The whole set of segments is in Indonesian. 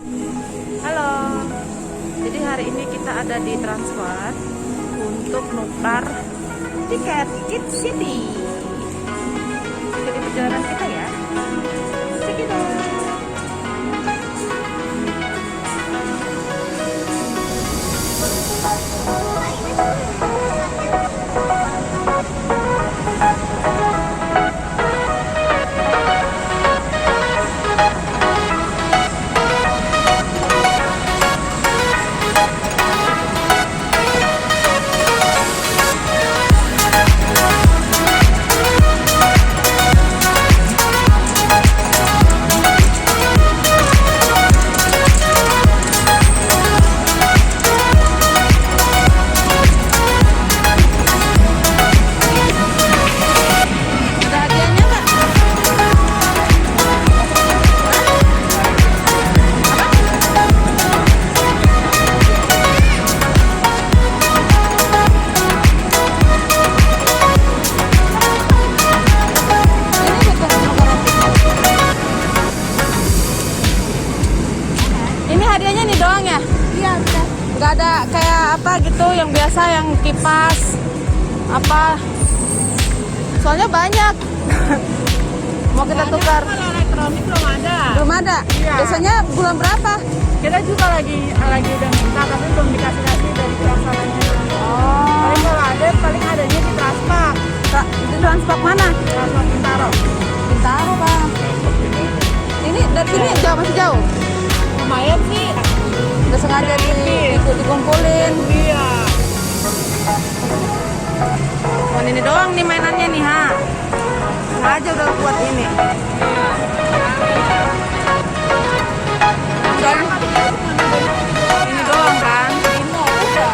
Halo. Jadi hari ini kita ada di Transmart untuk nukar tiket Kidcity. Ikuti perjalanan kita ya. Check it out. Hadiahnya nih doang ya? Iya, udah. Nggak ada kayak apa gitu yang biasa, yang kipas apa? Soalnya banyak. Mau kita tukar. Kalau elektronik belum ada. Belum ada. Iya. Biasanya bulan berapa? Kita juga lagi udah minta tapi belum dikasih dari pelaksananya. Oh. Paling kalau ada, paling adanya di Transmart. Di Transmart mana? Transmart Bintaro. Bintaro, Bang. Ini dari sini jauh, masih jauh. Lumayan sih. Udah sengaja dikumpulin. Iya. Oh, ini doang nih mainannya nih, ha. Sengaja udah buat ini. Ini doang kan? Iya.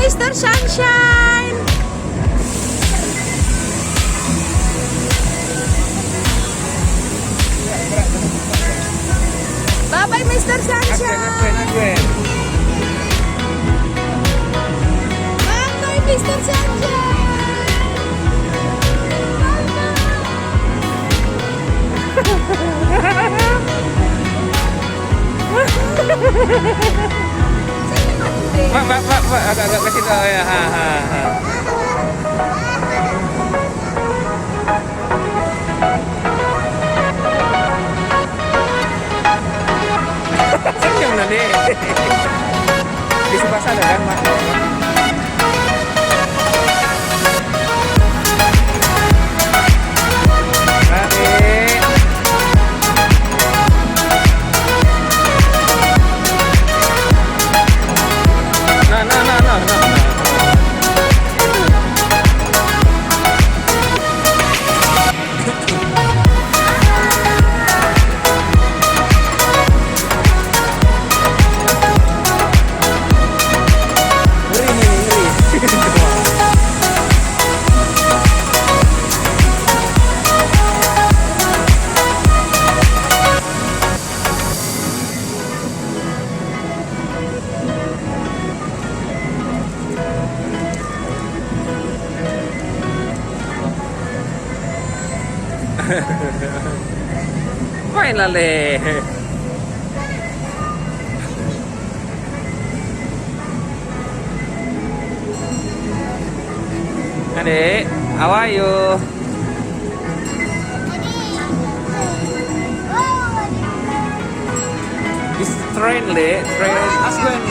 Mr. Sunshine. Bye, Mr. Sunshine. Pak, agak ke situ ya. Di sebelah sana kan, Mak? Adik. Nah. Ngeri nih, ngeri. Main lah, Le. Adik, how are you? This train, Le. Train. Husband.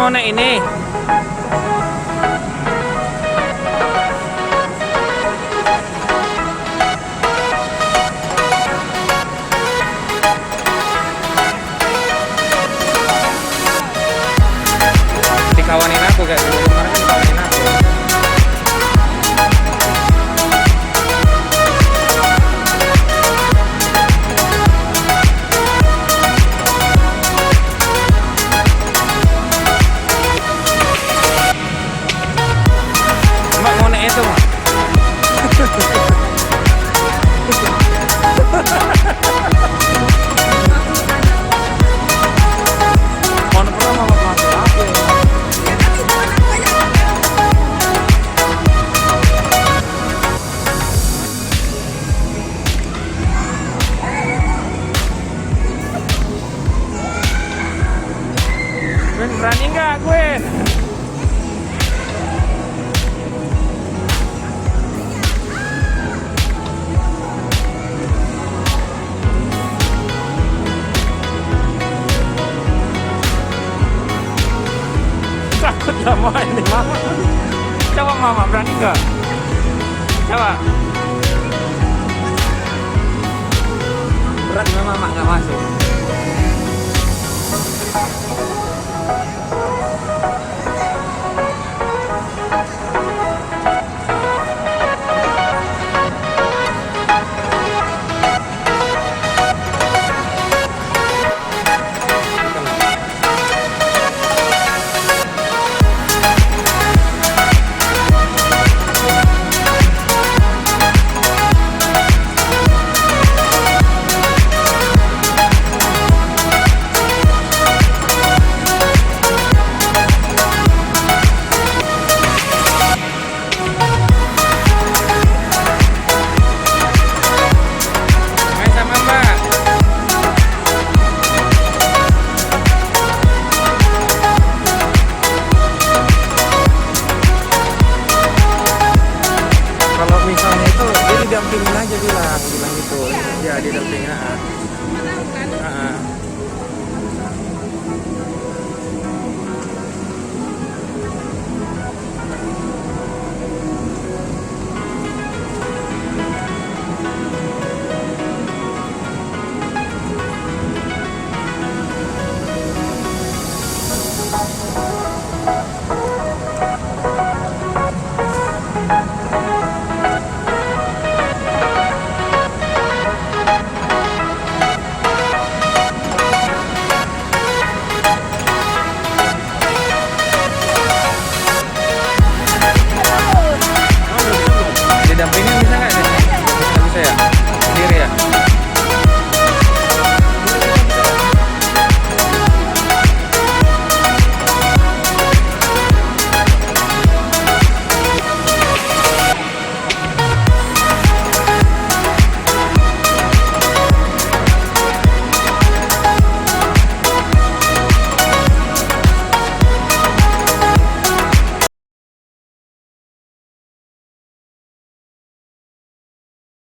mau naik ini. Dikawanin aku kayak dulu kemarin kan dikawanin aku. mama ini mama. Coba mama berani nggak? Coba. Berat memang mama nggak masuk. Didampingin aja bilang gitu. Ya didampingin. Mana kan?